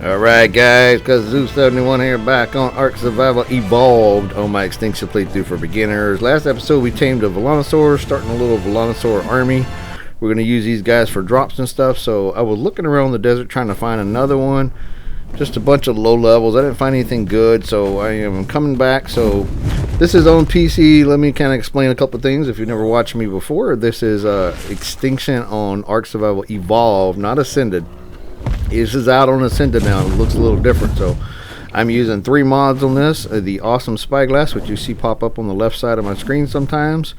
Alright guys, Zoo71 here, back on Ark Survival Evolved on my Extinction playthrough for beginners. Last episode we tamed a Velonasaur, starting a little Velonasaur army. We're going to use these guys for drops and stuff, so I was looking around the desert trying to find another one. Just a bunch of low levels. I didn't find anything good, so I am coming back. So this is on PC. Let me kind of explain a couple of things if you've never watched me before. This is Extinction on Ark Survival Evolved, not Ascended. This is out on Ascended now. It looks a little different. So I'm using 3 mods on this. The awesome spyglass, which you see pop up on the left side of my screen sometimes.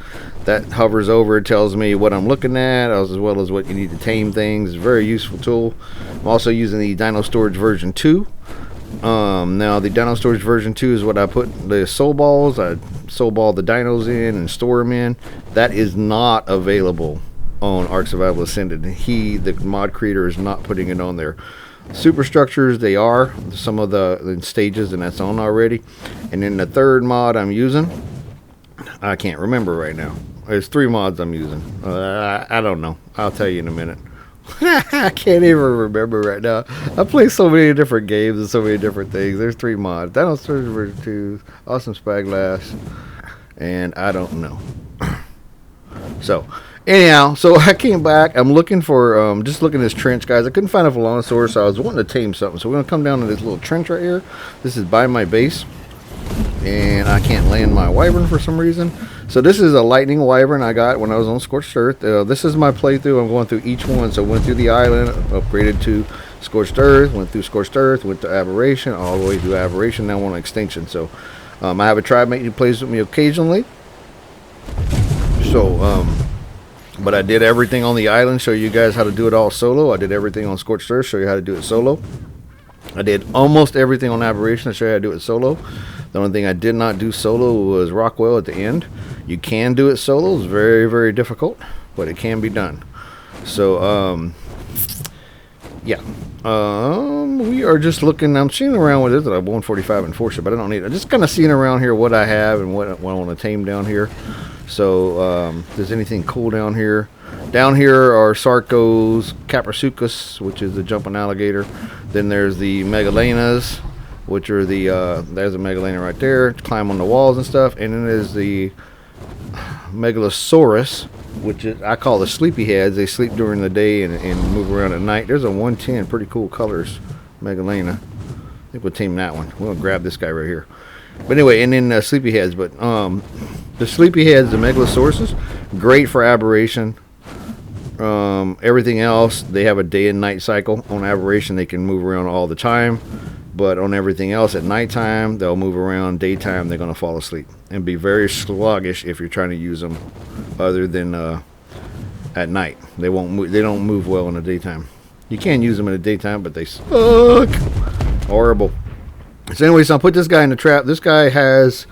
That hovers over, it tells me what I'm looking at, as well as what you need to tame things. It's a very useful tool. I'm also using the Dino Storage version 2. Now the Dino Storage version 2 is what I put the soul balls. I soul ball the dinos in and store them in. That is not available on Ark Survival Ascended. The mod creator, is not putting it on there. Superstructures, they are some of the stages, and that's on already. And then the third mod I'm using, I can't remember right now. There's 3 mods I'm using. I don't know. I'll tell you in a minute. I can't even remember right now. I play so many different games and so many different things. There's 3 mods. Dino Storage version 2, awesome spyglass, and I don't know. So anyhow, so I came back. I'm looking for, just looking at this trench, guys. I couldn't find a Velonasaur, so I was wanting to tame something. So we're going to come down to this little trench right here. This is by my base, and I can't land my wyvern for some reason. So this is a lightning wyvern I got when I was on Scorched Earth. This is my playthrough. I'm going through each one. So went through the island, upgraded to Scorched Earth, went through Scorched Earth, went to Aberration, all the way through Aberration, now on Extinction. So I have a tribe mate who plays with me occasionally. So, but I did everything on the island, show you guys how to do it all solo. I did everything on Scorched Earth, show you how to do it solo. I did almost everything on Aberration to show you how to do it solo. The only thing I did not do solo was Rockwell at the end. You can do it solo. It's very, very difficult, but it can be done. So, yeah. We are just looking. I'm seeing around with it. I have 145 Enforcer, but I don't need it. I'm just kind of seeing around here what I have and what I want to tame down here. So, if there's anything cool down here. Down here are Sarcos, Caprasuchus, which is the jumping alligator. Then there's the Megalanias, which are the, there's a Megalania right there, climb on the walls and stuff. And then there's the Megalosaurus, which is, I call the sleepyheads. They sleep during the day and move around at night. There's a 110, pretty cool colors, Megalania. I think we'll tame that one. We'll grab this guy right here. But anyway, and then sleepyheads. But the sleepyheads, the Megalosauruses, great for Aberration. Everything else, they have a day and night cycle. On Aberration, they can move around all the time. But on everything else, at nighttime, they'll move around. Daytime, they're going to fall asleep and be very sluggish if you're trying to use them other than at night. They won't move, they don't move well in the daytime. You can use them in the daytime, but they suck. Horrible. So anyway, so I'll put this guy in the trap. This guy has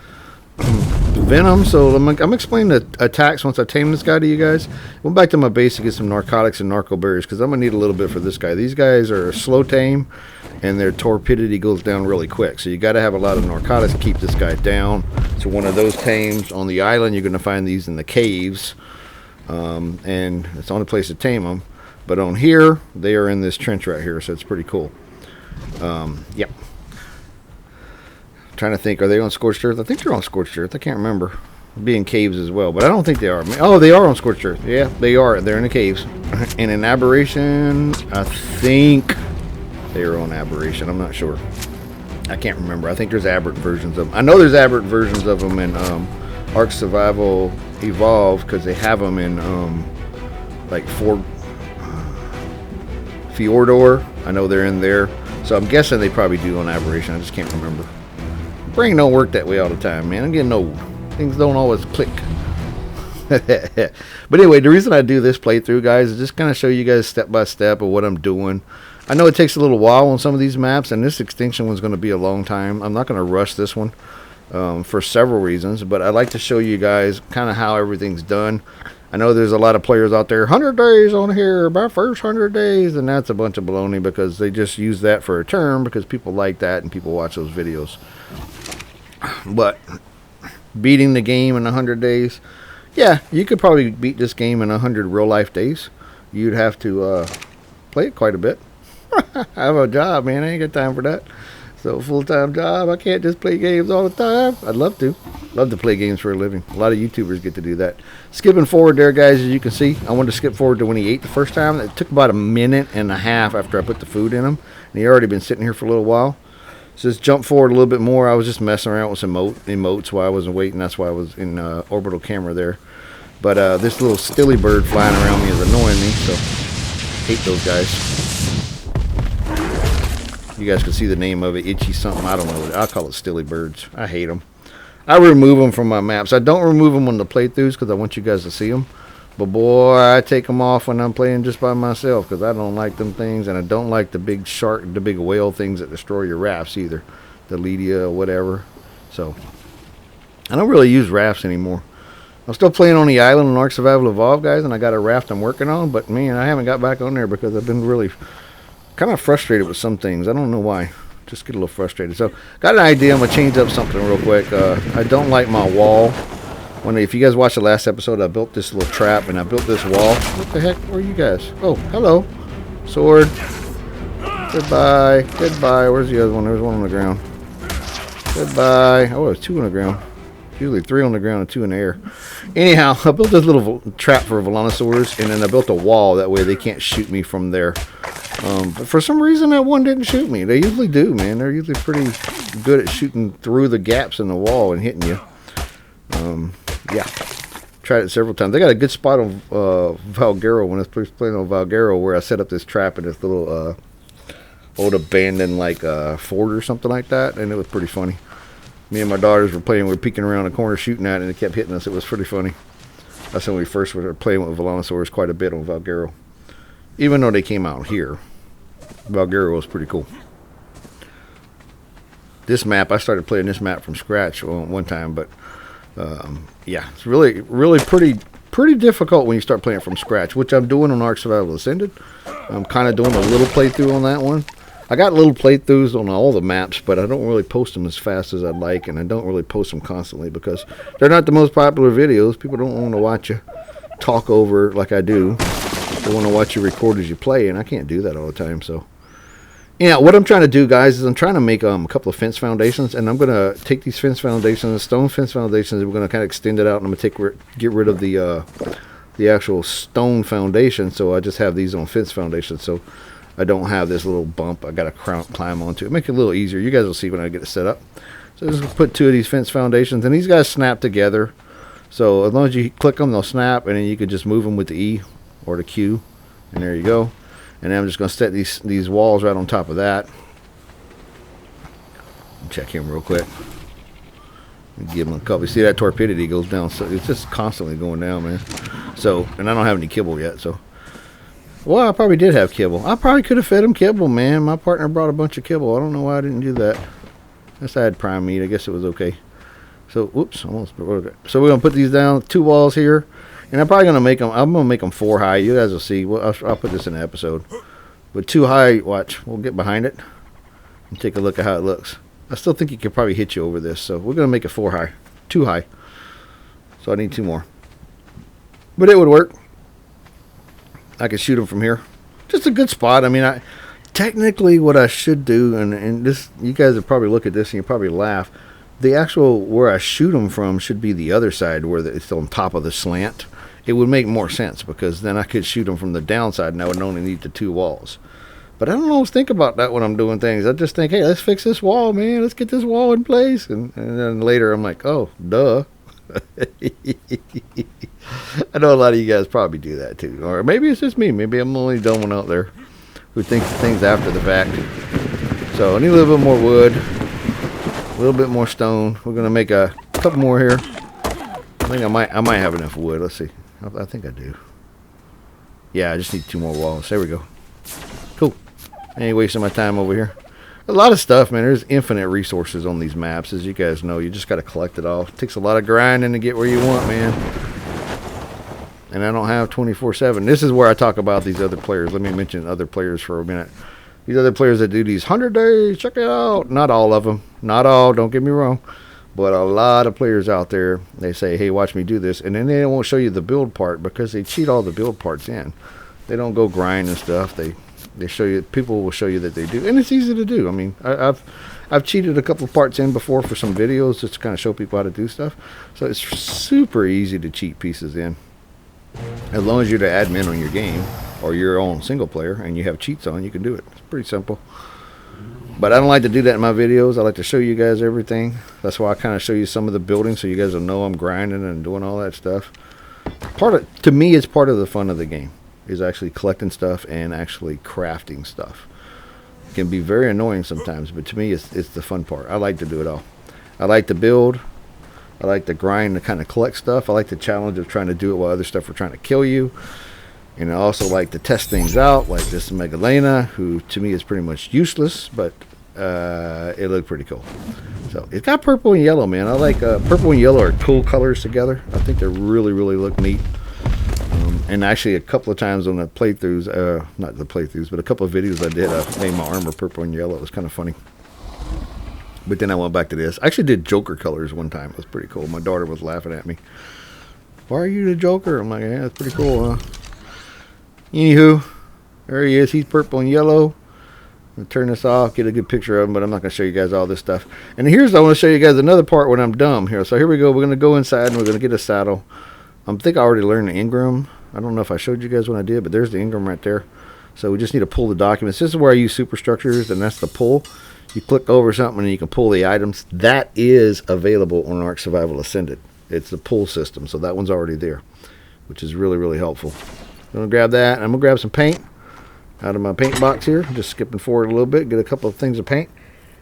venom, so I'm explaining the attacks once I tame this guy to you guys. Went back to my base to get some narcotics and narco berries, because I'm going to need a little bit for this guy. These guys are slow tame, and their torpidity goes down really quick. So you got to have a lot of narcotics to keep this guy down. So one of those tames on the island, you're going to find these in the caves, and it's the only place to tame them. But on here, they are in this trench right here, so it's pretty cool. Yep. Trying to think, are they on Scorched Earth? I think they're on Scorched Earth. I can't remember. Be in caves as well, but I don't think they are. Oh, they are on Scorched Earth. Yeah, they are. They're in the caves. And in Aberration, I think they are on Aberration. I'm not sure. I can't remember. I think there's aberrant versions of them. I know there's aberrant versions of them in Ark Survival Evolved, because they have them in like Fort Fjordor. I know they're in there. So I'm guessing they probably do on Aberration. I just can't remember. Brain don't work that way all the time, man. I'm getting old. Things don't always click. But anyway, the reason I do this playthrough, guys, is just kind of show you guys step by step of what I'm doing. I know it takes a little while on some of these maps, and this Extinction one's going to be a long time. I'm not going to rush this one for several reasons, but I like to show you guys kind of how everything's done. I know there's a lot of players out there, 100 days on here, my first 100 days, and that's a bunch of baloney, because they just use that for a term because people like that and people watch those videos. But beating the game in 100 days, yeah, you could probably beat this game in 100 real life days. You'd have to play it quite a bit. I have a job, man. I ain't got time for that. So full-time job. I can't just play games all the time. I'd love to. Love to play games for a living. A lot of YouTubers get to do that. Skipping forward there, guys, as you can see, I wanted to skip forward to when he ate the first time. It took about a minute and a half after I put the food in him. And he already been sitting here for a little while. So just jump forward a little bit more. I was just messing around with some emotes while I wasn't waiting. That's why I was in orbital camera there. But this little stilly bird flying around me is annoying me. So hate those guys. You guys can see the name of it, itchy something. I don't know. I'll call it stilly birds. I hate them. I remove them from my maps. I don't remove them on the playthroughs because I want you guys to see them. But boy, I take them off when I'm playing just by myself because I don't like them things, and I don't like the big shark, the big whale things that destroy your rafts either. The Lydia or whatever. So I don't really use rafts anymore. I'm still playing on the island on Ark Survival Evolved, guys, and I got a raft I'm working on. But man, I haven't got back on there because I've been really kind of frustrated with some things. I don't know why. Just get a little frustrated. So, got an idea. I'm going to change up something real quick. I don't like my wall. If you guys watched the last episode, I built this little trap, and I built this wall. What the heck? Where are you guys? Oh, hello. Sword. Goodbye. Goodbye. Where's the other one? There's one on the ground. Goodbye. Oh, there's two on the ground. Usually 3 on the ground and 2 in the air. Anyhow, I built this little trap for Velonasaurs, and then I built a wall. That way they can't shoot me from there. But for some reason, that one didn't shoot me. They usually do, man. They're usually pretty good at shooting through the gaps in the wall and hitting you. Yeah. Tried it several times. They got a good spot on Valguero when I was playing on Valguero where I set up this trap in this little old abandoned fort or something like that, and it was pretty funny. Me and my daughters were playing. We were peeking around the corner shooting at it, and it kept hitting us. It was pretty funny. That's when we first were playing with Velonasaurs quite a bit on Valguero. Even though they came out here, Valguero was pretty cool. This map, I started playing this map from scratch one time, but yeah, it's really pretty difficult when you start playing from scratch, which I'm doing on Ark Survival Ascended. I'm kind of doing a little playthrough on that one. I got little playthroughs on all the maps, but I don't really post them as fast as I'd like, and I don't really post them constantly because they're not the most popular videos. People don't want to watch you talk over like I do. They want to watch you record as you play, and I can't do that all the time. So, yeah, what I'm trying to do, guys, is I'm trying to make a couple of fence foundations, and I'm going to take these fence foundations, stone fence foundations, and we're going to kind of extend it out, and I'm going to get rid of the actual stone foundation, so I just have these on fence foundations, so I don't have this little bump I got to climb onto. It makes it a little easier. You guys will see when I get it set up. So just put 2 of these fence foundations, and these guys snap together. So as long as you click them, they'll snap, and then you can just move them with the E or the Q, and there you go. And then I'm just going to set these walls right on top of that. Check him real quick. Give him a couple. You see that torpidity goes down, so it's just constantly going down, man. So, and I don't have any kibble yet, so. Well, I probably did have kibble. I probably could have fed him kibble, man. My partner brought a bunch of kibble. I don't know why I didn't do that. Guess I had prime meat. I guess it was okay. So, whoops, almost. So we're gonna put these down, 2 walls here, and I'm probably gonna make them. I'm gonna make them 4 high. You guys will see. Well, I'll put this in the episode. But 2 high. Watch. We'll get behind it and take a look at how it looks. I still think he could probably hit you over this. So we're gonna make it 4 high, 2 high. So I need 2 more. But it would work. I could shoot him from here. Just a good spot. I mean, technically what I should do, and this, you guys will probably look at this and you'll probably laugh. The actual where I shoot them from should be the other side where it's on top of the slant. It would make more sense because then I could shoot them from the downside and I would only need the 2 walls. But I don't always think about that when I'm doing things. I just think, hey, let's fix this wall, man. Let's get this wall in place. And then later I'm like, oh, duh. I know a lot of you guys probably do that too, or maybe it's just me. Maybe I'm the only dumb one out there who thinks of things after the fact. So I need a little bit more wood, a little bit more stone. We're gonna make a couple more here. I think I might have enough wood. Let's see. I think I do. Yeah, I just need 2 more walls. There we go. Cool. I ain't wasting my time over here. A lot of stuff, man. There's infinite resources on these maps, as you guys know. You just got to collect it all. It takes a lot of grinding to get where you want, man. And I don't have 24/7. This is where I talk about these other players. Let me mention other players for a minute. These other players that do these 100 days, check it out. Not all of them. Not all, don't get me wrong. But a lot of players out there, they say, hey, watch me do this. And then they won't show you the build part because they cheat all the build parts in. They don't go grind and stuff. They They show you, people will show you that they do, and it's easy to do. I mean, I've cheated a couple of parts in before for some videos just to kind of show people how to do stuff. So it's super easy to cheat pieces in, as long as you're the admin on your game or your own single player and you have cheats on. You can do it. It's pretty simple. But I don't like to do that in my videos. I like to show you guys everything. That's why I kind of show you some of the buildings so you guys will know I'm grinding and doing all that stuff. To me, it's part of the fun of the game, is actually collecting stuff and actually crafting stuff. It can be very annoying sometimes, but to me, it's the fun part. I like to do it all. I like to build. I like to grind to kind of collect stuff. I like the challenge of trying to do it while other stuff are trying to kill you. And I also like to test things out, like this Megalania, who to me is pretty much useless, but it looked pretty cool. So it's got purple and yellow, man. I like purple and yellow are cool colors together. I think they really look neat. And actually, a couple of times on the playthroughs, not the playthroughs, but a couple of videos I did, I made my armor purple and yellow. It was kind of funny. But then I went back to this. I actually did Joker colors one time. It was pretty cool. My daughter was laughing at me. Why are you the Joker? I'm like, yeah, it's pretty cool, huh? Anywho, there he is. He's purple and yellow. I'll turn this off, get a good picture of him, but I'm not going to show you guys all this stuff. And here's, I want to show you guys another part when I'm dumb here. So here we go. We're going to go inside and we're going to get a saddle. I think I already learned the Ingram. I don't know if I showed you guys when I did, but there's the Ingram right there. So we just need to pull the documents. This is where I use superstructures, and that's the pull. You click over something and you can pull the items. That is available on Ark Survival Ascended. It's the pull system, so that one's already there, which is really helpful. I'm going to grab that, and I'm going to grab some paint out of my paint box here. Just skipping forward a little bit, get a couple of things of paint,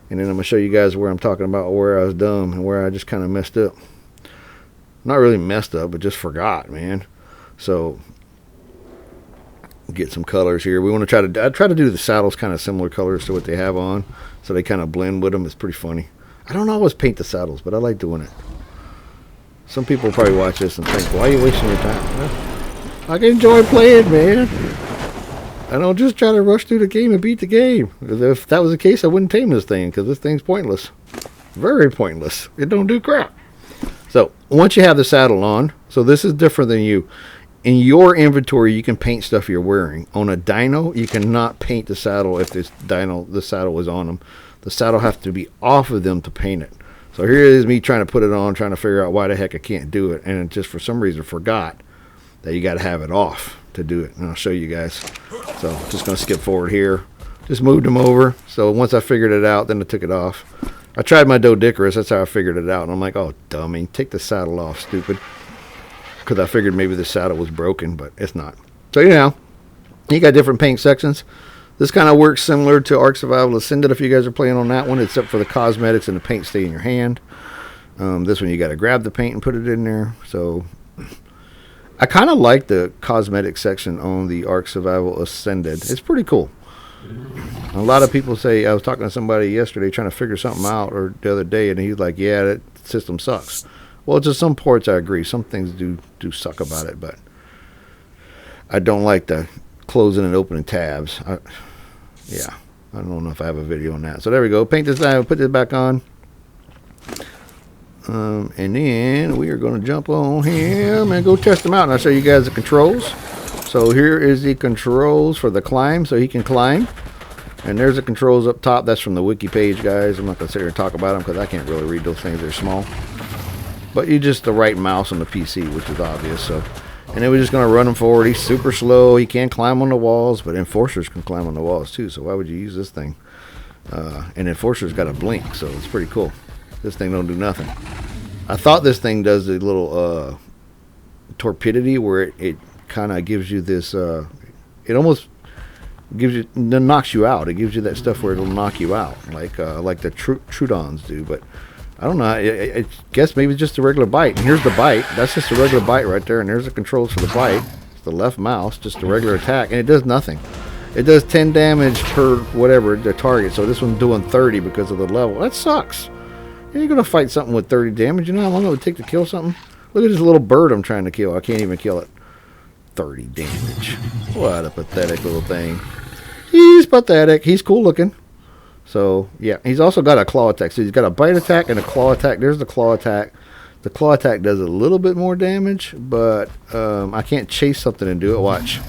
and then I'm going to show you guys where I'm talking about where I was dumb and where I just kind of messed up. Not really messed up, but just forgot, man. So get some colors here. We want to I try to do the saddles kind of similar colors to what they have on, so they kind of blend with them. It's pretty funny. I don't always paint the saddles, but I like doing it. Some people probably watch this and think, why are you wasting your time? Well, I can enjoy playing, man. I don't just try to rush through the game and beat the game. If that was the case, I wouldn't tame this thing, because this thing's pointless. Very pointless. It don't do crap. So once you have the saddle on, so this is different than you. In your inventory, you can paint stuff you're wearing. On a Dino, you cannot paint the saddle if the saddle is on them. The saddle has to be off of them to paint it. So here is me trying to put it on, trying to figure out why the heck I can't do it, and it just for some reason forgot that you got to have it off to do it. And I'll show you guys. So just going to skip forward here. Just moved them over. So once I figured it out, then I took it off. I tried my Doedicurus. That's how I figured it out. And I'm like, oh, dummy, take the saddle off, stupid. Because I figured maybe the saddle was broken, but it's not. So, you know, you got different paint sections. This kind of works similar to Ark Survival Ascended if you guys are playing on that one, except for the cosmetics and the paint stay in your hand. This one you got to grab the paint and put it in there. So I kind of like the cosmetic section on the Ark Survival Ascended. It's pretty cool. A lot of people say, I was talking to somebody yesterday trying to figure something out, or the other day, and he's like, yeah, that system sucks. Well, to some parts I agree. Some things do suck about it, but I don't like the closing and opening tabs. Yeah, I don't know if I have a video on that. So there we go. Paint this down, put this back on. And then we are going to jump on him and go test him out. And I'll show you guys the controls. So here is the controls for the climb, so he can climb. And there's the controls up top. That's from the wiki page, guys. I'm not going to sit here and talk about them because I can't really read those things. They're small. But you just the right mouse on the PC, which is obvious. So, and then we're just going to run him forward. He's super slow. He can't climb on the walls, but Enforcers can climb on the walls too. So why would you use this thing? And Enforcer's got a blink, so it's pretty cool. This thing don't do nothing. I thought this thing does a little torpidity where it kind of gives you this. It almost gives you, knocks you out. It gives you that stuff where it'll knock you out, like the Trudons do. But I don't know. I guess maybe just a regular bite. And here's the bite. That's just a regular bite right there. And there's the controls for the bite. It's the left mouse, just a regular attack, and it does nothing. It does 10 damage per whatever the target. So this one's doing 30 because of the level. That sucks. You're gonna fight something with 30 damage. You know how long it would take to kill something? Look at this little bird I'm trying to kill. I can't even kill it. 30 damage. What a pathetic little thing. He's pathetic. He's cool looking. So yeah, he's also got a claw attack. So he's got a bite attack and a claw attack. There's the claw attack. The claw attack does a little bit more damage, but I can't chase something and do it. Watch.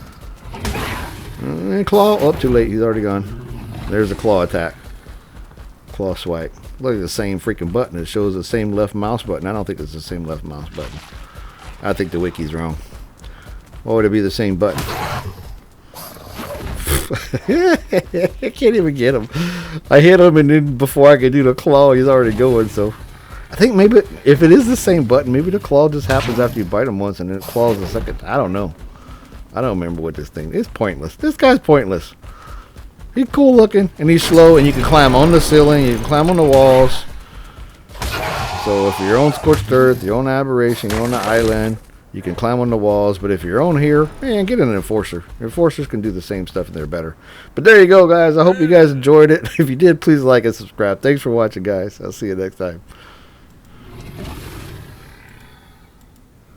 And claw. Oh, too late. He's already gone. There's a claw attack. Claw swipe. Look at the same freaking button. It shows the same left mouse button. I don't think it's the same left mouse button. I think the wiki's wrong. Why would it be the same button? I can't even get him. I hit him, and then before I could do the claw, he's already going. So I think maybe if it is the same button, maybe the claw just happens after you bite him once, and then it claws a second. I don't know. I don't remember what this thing is. Pointless. This guy's pointless. He's cool looking, and he's slow, and you can climb on the ceiling, you can climb on the walls. So if you're on Scorched Earth, you're on Aberration, you're on the island, you can climb on the walls. But if you're on here, man, get an Enforcer. Enforcers can do the same stuff, and they're better. But there you go, guys. I hope you guys enjoyed it. If you did, please like and subscribe. Thanks for watching, guys. I'll see you next time.